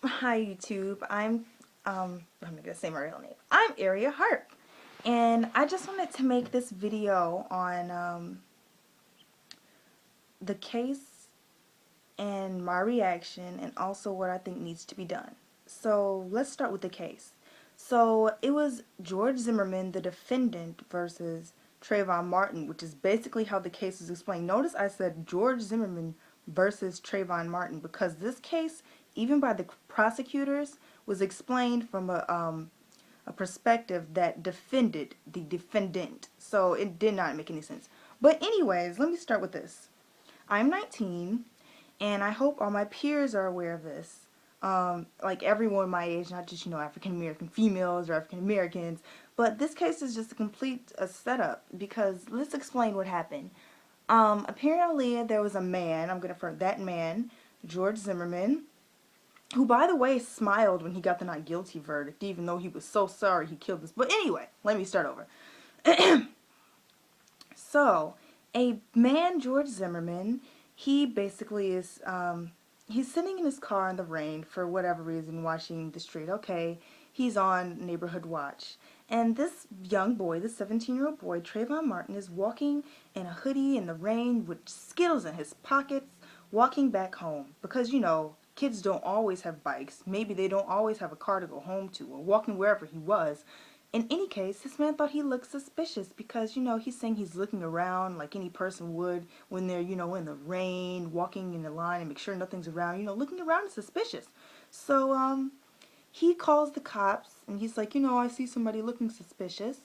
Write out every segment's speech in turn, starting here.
Hi YouTube. I'm not gonna say my real name. I'm Area Hart, and I just wanted to make this video on the case and my reaction, and also what I think needs to be done. So let's start with the case. So it was George Zimmerman, the defendant, versus Trayvon Martin, which is basically how the case is explained. Notice I said George Zimmerman versus Trayvon Martin because this case, even by the prosecutors, was explained from a perspective that defended the defendant. So it did not make any sense. But anyways, let me start with this. I'm 19, and I hope all my peers are aware of this. Like everyone my age, not just, African American females or African Americans. But this case is just a complete setup because let's explain what happened. Apparently there was a man, I'm going to refer that man, George Zimmerman, who, by the way, smiled when he got the not guilty verdict, even though he was so sorry he killed this. But anyway, let me start over. So, a man, George Zimmerman, he basically is, he's sitting in his car in the rain for whatever reason, watching the street. Okay, he's on neighborhood watch. And this young boy, this 17-year-old boy, Trayvon Martin, is walking in a hoodie in the rain with Skittles in his pockets, walking back home. Because, kids don't always have bikes. Maybe they don't always have a car to go home to, or walking wherever he was. In any case, this man thought he looked suspicious because, he's saying he's looking around like any person would when they're, in the rain, walking in the line and make sure nothing's around. Looking around is suspicious. So, he calls the cops and he's like, I see somebody looking suspicious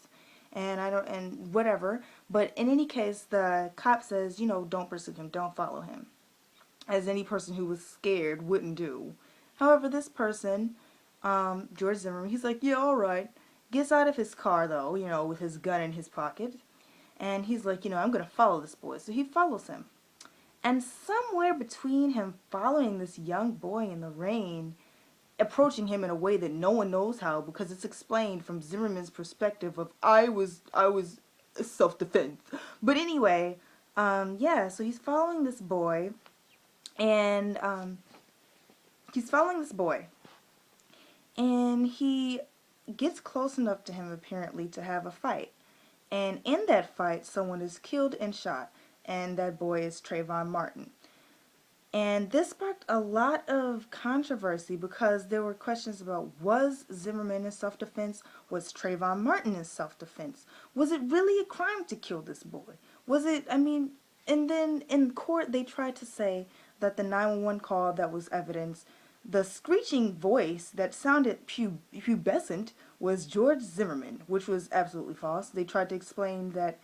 and I don't, and whatever. But in any case, the cop says, don't pursue him, don't follow him, as any person who was scared wouldn't do. However, this person, George Zimmerman, he's like, yeah, all right. Gets out of his car, though, with his gun in his pocket. And he's like, I'm going to follow this boy. So he follows him. And somewhere between him following this young boy in the rain, approaching him in a way that no one knows how, because it's explained from Zimmerman's perspective of, I was self-defense. But anyway, yeah, so he's following this boy. And he's following this boy, and he gets close enough to him apparently to have a fight. And in that fight, someone is killed and shot, and that boy is Trayvon Martin. And this sparked a lot of controversy because there were questions about, was Zimmerman in self-defense? Was Trayvon Martin in self-defense? Was it really a crime to kill this boy? Was it, and then in court they tried to say that the 911 call that was evidence, the screeching voice that sounded pubescent was George Zimmerman, which was absolutely false. They tried to explain that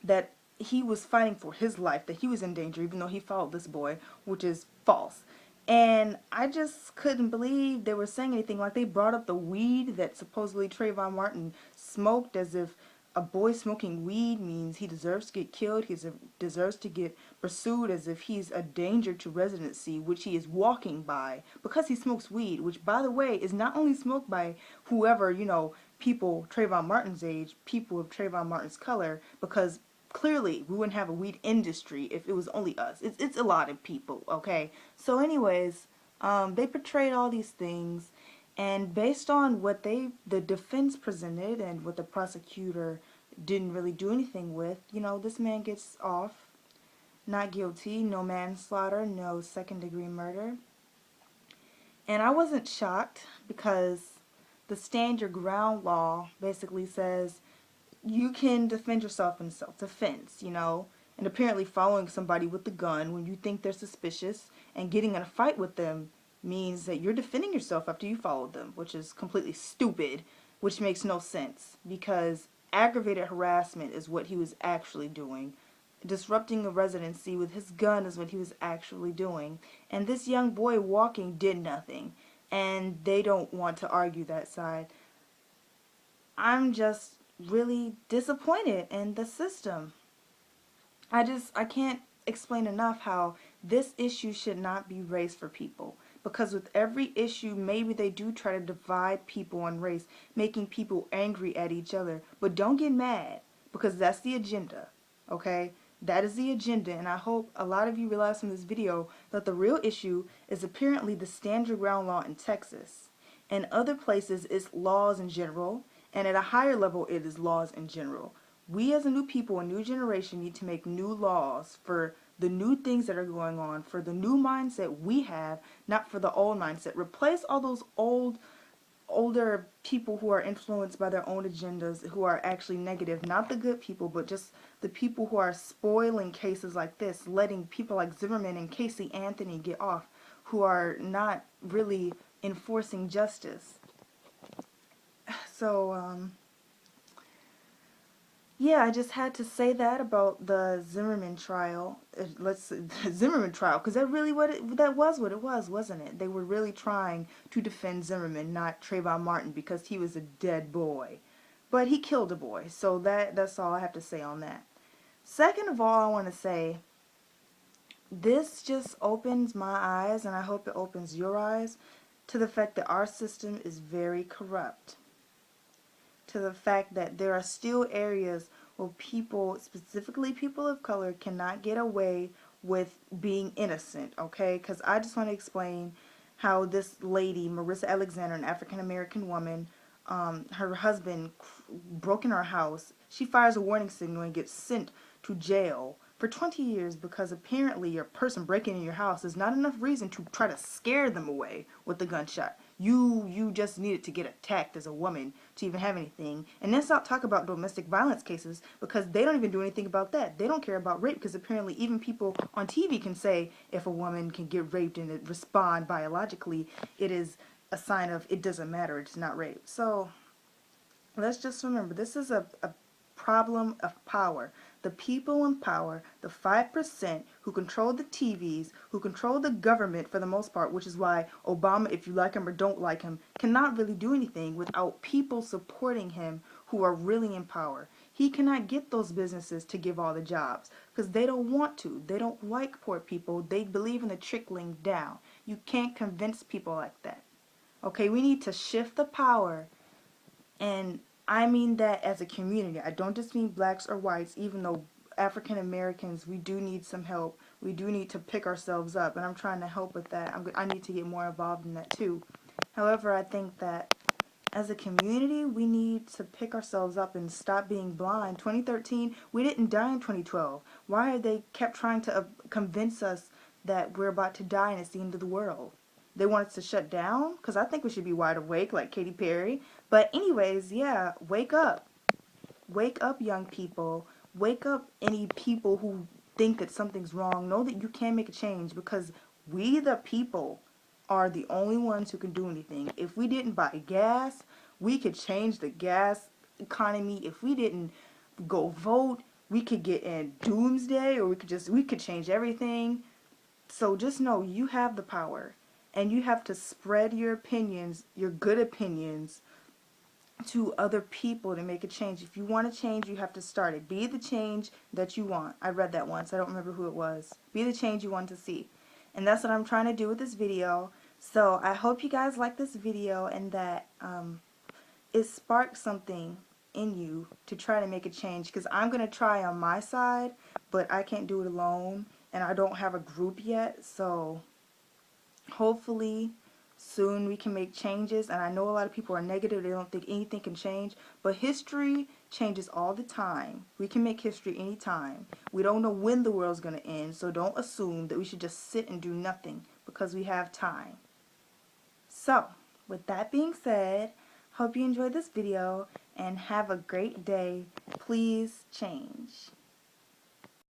that he was fighting for his life, that he was in danger, even though he followed this boy, which is false. And I just couldn't believe they were saying anything. Like, they brought up the weed that supposedly Trayvon Martin smoked, as if a boy smoking weed means he deserves to get killed, he deserves to get pursued, as if he's a danger to residency, which he is walking by because he smokes weed, which, by the way, is not only smoked by whoever, people Trayvon Martin's age, people of Trayvon Martin's color, because clearly we wouldn't have a weed industry if it was only us. It's a lot of people, okay? So anyways, they portrayed all these things, and based on what the defense presented and what the prosecutor didn't really do anything with, this man gets off not guilty, no manslaughter, no second-degree murder. And I wasn't shocked because the stand your ground law basically says you can defend yourself in self-defense, and apparently following somebody with a gun when you think they're suspicious and getting in a fight with them means that you're defending yourself after you followed them, which is completely stupid, which makes no sense because aggravated harassment is what he was actually doing. Disrupting a residency with his gun is what he was actually doing. And this young boy walking did nothing. And they don't want to argue that side. I'm just really disappointed in the system. I can't explain enough how this issue should not be race for people. Because with every issue, maybe they do try to divide people on race, making people angry at each other. But don't get mad, because that's the agenda, okay? That is the agenda, and I hope a lot of you realize from this video that the real issue is apparently the stand your ground law in Texas. In other places, it's laws in general, and at a higher level, it is laws in general. We as a new people, a new generation, need to make new laws for the new things that are going on, for the new mindset we have, not for the old mindset. Replace all those older people who are influenced by their own agendas, who are actually negative, not the good people, but just the people who are spoiling cases like this, letting people like Zimmerman and Casey Anthony get off, who are not really enforcing justice. So, yeah, I just had to say that about the Zimmerman trial. Zimmerman trial, because that really that was what it was, wasn't it? They were really trying to defend Zimmerman, not Trayvon Martin, because he was a dead boy, but he killed a boy. So that's all I have to say on that. Second of all, I want to say this just opens my eyes, and I hope it opens your eyes, to the fact that our system is very corrupt, to the fact that there are still areas where people, specifically people of color, cannot get away with being innocent, okay? Because I just want to explain how this lady, Marissa Alexander, an African-American woman, her husband broke in her house. She fires a warning signal and gets sent to jail for 20 years because apparently your person breaking in your house is not enough reason to try to scare them away with the gunshot. You just needed to get attacked as a woman to even have anything. And then stop talking about domestic violence cases, because they don't even do anything about that. They don't care about rape, because apparently even people on TV can say if a woman can get raped and respond biologically, it is a sign of it doesn't matter, it's not rape. So let's just remember, this is a problem of power. The people in power, the 5% who control the TVs, who control the government for the most part, which is why Obama, if you like him or don't like him, cannot really do anything without people supporting him who are really in power. He cannot get those businesses to give all the jobs because they don't want to. They don't like poor people. They believe in the trickling down. You can't convince people like that. Okay, we need to shift the power, and I mean that as a community. I don't just mean blacks or whites, even though African Americans, we do need some help. We do need to pick ourselves up, and I'm trying to help with that. I need to get more involved in that too. However, I think that as a community, we need to pick ourselves up and stop being blind. 2013, we didn't die in 2012. Why have they kept trying to convince us that we're about to die and it's the end of the world? They want us to shut down? Because I think we should be wide awake like Katy Perry. But anyways, yeah, wake up. Wake up, young people. Wake up, any people who think that something's wrong. Know that you can make a change, because we, the people, are the only ones who can do anything. If we didn't buy gas, we could change the gas economy. If we didn't go vote, we could get in doomsday, or we could change everything. So just know you have the power, and you have to spread your opinions, your good opinions, to other people to make a change. If you want to change, you have to start it. Be the change that you want. I read that once. I don't remember who it was. Be the change you want to see. And that's what I'm trying to do with this video. So I hope you guys like this video, and that it sparked something in you to try to make a change. Because I'm going to try on my side, but I can't do it alone. And I don't have a group yet. So hopefully soon we can make changes. And I know a lot of people are negative, they don't think anything can change, but history changes all the time. We can make history anytime. We don't know when the world's going to end, so don't assume that we should just sit and do nothing, because we have time. So with that being said, hope you enjoyed this video and have a great day. Please change.